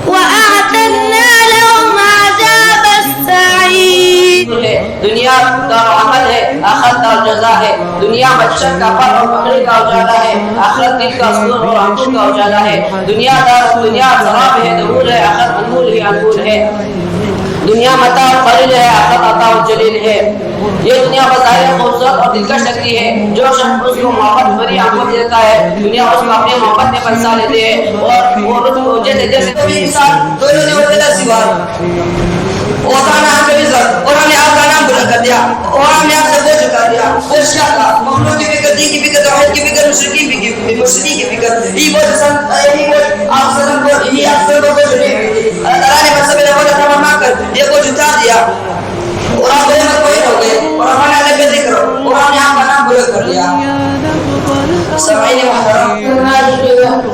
وأعتدنا لهم عذاب السعير. دنیا کا عمل ہے، آخرت کا جزا ہے. دنیا مچھر کا پر اور پکڑی کا اجالا ہے، آخرت دل کا سکون اور آنکھوں کا اجالا ہے. دنیا شراب ہے، دھول ہے، آخرت انگور ہی انگور ہے. دنیا متاع اور قلیل ہے، آخرت عطا اور جلیل ہے. یہ دنیا بظاہر خوبصورت اور دلکش لگتی ہے. جو شخص اس کو محبت بھری آنکھوں سے دیتا ہے، دنیا اس کو اپنی محبت میں پنسا لیتے ہیں. اور وہ جیسے کوئی انسان دونوں نے وجہ سوار اور ہم نے آپ کا نام بلند کر دیا اور ہم نے آپ سے بوجھ چکا دیا. وہ کیا تھا؟ مخلوق کی فکر، دین کی فکر، توحید کی فکر، مشرکین کی فکر. یہ بوجھ آپ سلام کو یہ آپ سے بوجھ نہیں. اللہ تعالیٰ نے مذہب نبوت تمام کر یہ بوجھ اتار دیا اور آپ غیرت کوئی ہو گئے اور ہم نے الگ ذکر اور ہم نے آپ کا نام بلند کر دیا. سامعین محترم،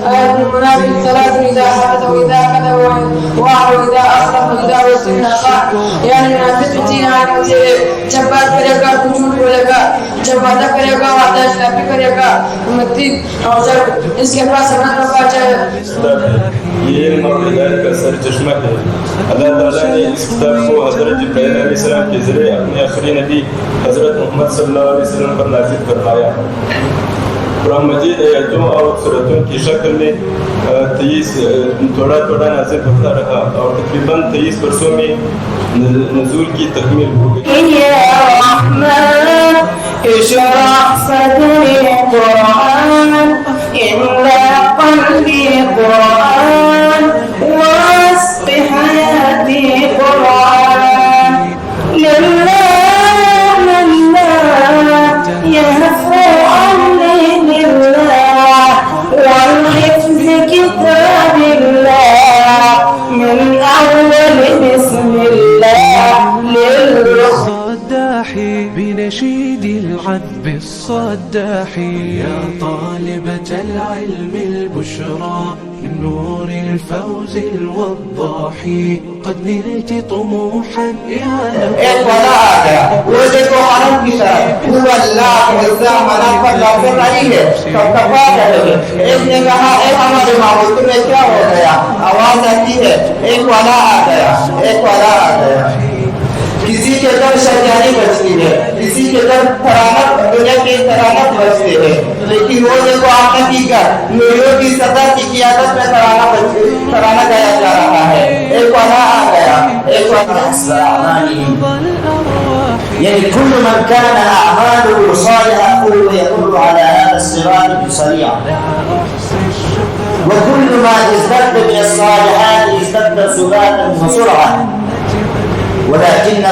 آیت المنافق ثلاث اذا حدث واذا كذب وعد واذا اصلح واذا وصل خان. یعنی منافق تین آیتوں سے جب بات کرے گا تو جھوٹ بولے گا، جب وعدہ کرے گا وعدہ خلافی کرے گا. اور جب اس کے پاس سبب ہوگا چاہے یہ علم اور ہدایت کا سر چشمہ ہے. اللہ تعالیٰ نے اس کتاب کو حضرت جبرائیل علیہ السلام کے ذریعے اپنے آخری نبی حضرت محمد صلی اللہ علیہ وسلم پر نازل فرمایا. قرآن مجید آیتوں اور سورتوں کی شکل میں تھوڑا تھوڑا نازل ہوتا رہا اور تقریباً 23 برسوں میں نزول کی تکمیل ہو گئی. یا رحمن اشرح صدری قرآن املا قلبی قرآن واسق حیاتی قرآن للہ يهفو عني لله والحفظ كتاب الله من أول بسم الله للصداحي بنشيد العذب الصداحي يا طالبة العلم البشرى من نور الفوز الوضاحي قد نلت طموحا يا ایک والا آ گیا وہ دیکھو عالم کی طرف هو اللہ عزا منا پر لفظ نہیں ہے سب کفا کرے گے. ایک نے کہا اے ہمارے معبود تمہیں کیا ہو گیا؟ آواز آتی ہے ایک والا آ گیا، ایک والا آ گیا. کسی کے در شہجانی بجتی ہے، کسی کے در ترانت دنیا کی ترانت بجتی ہے، لیکن وہ دیکھو آپ کی کر نوریوں کی صدر کی قیادت میں ترانہ گایا جا رہا ہے. ایک والا آ گیا، ایک والا. يعني كل من كان أعماله صالحة فهو يمر على هذا الصراط بسريعة، وكل ما ازددت من الصالحات ازددت ثباتا وسرعة، ولكن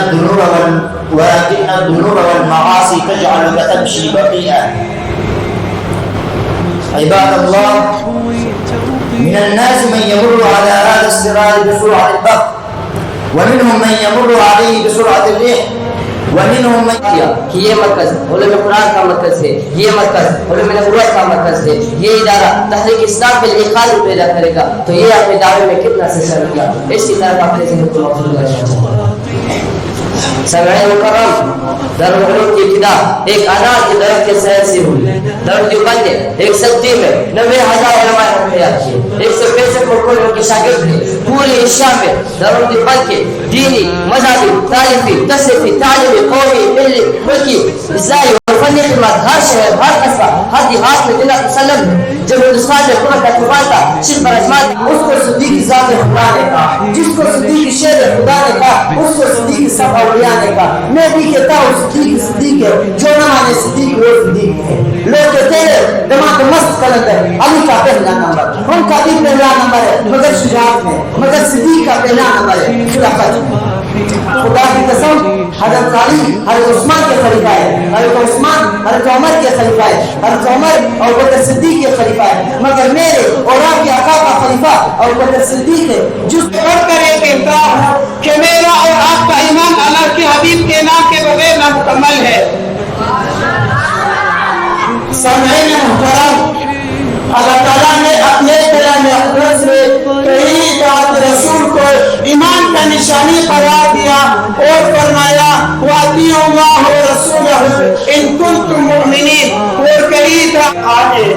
الذنوب والمعاصي تجعلك تمشي بطيئا. عباد الله، من الناس من يمر على هذا الصراط بسرعة البرق، ومنهم من يمر عليه بسرعة الريح، ومنهم من کہ یہ مرکز علم قرآن کا مرکز ہے، یہ مرکز علم نبوت کا مرکز ہے، یہ ادارہ تحریک اسلام کے لیے خالد پیدا کرے گا. تو یہ اپنے دعوے میں کتنا سے شامل کیا، اس کی طرف اپنے ذہن کو مقصود کرنا چاہتا ہوں. سامعین مکرم، دارالعلوم کی ابتدا ایک انار کے درخت کے سائے سے ہوئی. دارالدیوبند نے ایک صدی میں 90,000 علماء تیار کیے، 165 ملکوں کے شاگرد تھے. پورے ایشیا میں دارالدیوبند کے دینی، مذہبی، تعلیمی، تصوفی، تعلیمی، قومی، ملکی، اسلامی اور فنی خدمات ہر شہر، ہر قصبہ، ہر دیہات میں دن مسلم. جب ہندوستان میں حکومت کا طوفان تھا، شرک پر اجماع اس کو صدیق ذات خدا نے کہا، جس کو صدیق شیر خدا نے کہا اس کو صدیق سب اولیاء نے کہا. میں بھی کہتا ہوں صدیق ہے، جو نہ مانے صدیق وہ صدیق ہے. لوگ کہتے ہیں دماغ مست قلت ہے، علی کا پہلا نمبر، ان کا بھی پہلا نمبر ہے، مگر شجاعت میں، مگر صدیق کا پہلا نمبر ہے خلافت. خدا کی قسم حضرت علی حضرت عثمان کے خلیفہ ہے، حضرت عثمان حضرت عمر کے خلیفہ ہے، حضرت عمر اور بکر صدیق کے خلیفہ ہے، مگر میرے اور آپ کے آقا کا خلیفہ اور بکر صدیق ہے. جس اور کرے کہتا ہوں کہ میرا اور آپ کا ایمان اللہ کے حبیب کے نام کے بغیر نامکمل ہے. سامعین محترم، اللہ تعالیٰ نے اپنے کلام اقدس میں کئی بات رسول کو ایمان کا نشانی قرار دیا اور فرمایا وَأَطِيعُوا اللَّهَ وَرَسُولَهُ إِن كُنتُم مُؤْمِنِينَ. اور کہی تھا آگے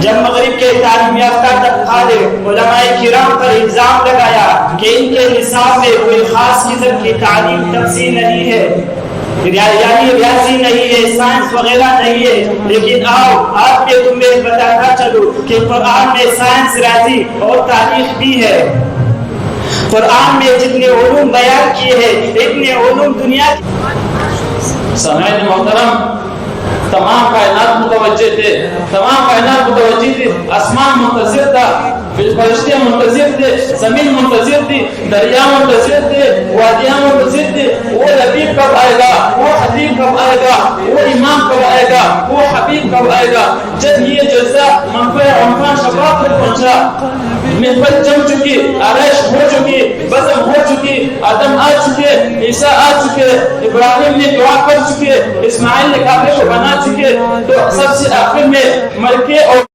جب مغرب کے تعلیم یافتہ طبقہ نے علماء کرام پر الزام لگایا کہ ان کے نصاب میں کوئی خاص قسم کی تعلیم تفصیل نہیں ہے، یعنی ریاضی نہیں ہے، سائنس وغیرہ نہیں ہے، لیکن آؤ آپ کے تمہیں بتاتا چلو کہ قرآن میں سائنس، ریاضی اور تاریخ بھی ہے۔ قرآن میں جتنے علوم بیان کیے ہیں اتنے علوم دنیا سامعین محترم، تمام کائنات متوجہ تھے، تمام کائنات متوجہ تھی، آسمان منتظر تھا، فرشتے منتظر تھے، زمین منتظر تھی، دریا منتظر تھے، وادیاں منتظر تھے، وہ لبیب کب آئے گا، وہ حبیب کب آئے گا، وہ امام کب آئے گا، وہ حبیب کب آئے گا۔ جب یہ جلسہ منفع عنفان شباب تک پہنچا، محفل جم چکی، آرائش ہو چکی، بزم ہو چکی، آدم آ چکے، عیسیٰ آ چکے، ابراہیم نے دعا کر چکے، اسماعیل نے کعبے کو بنا چکے، تو سب سے آخر میں ملکے اور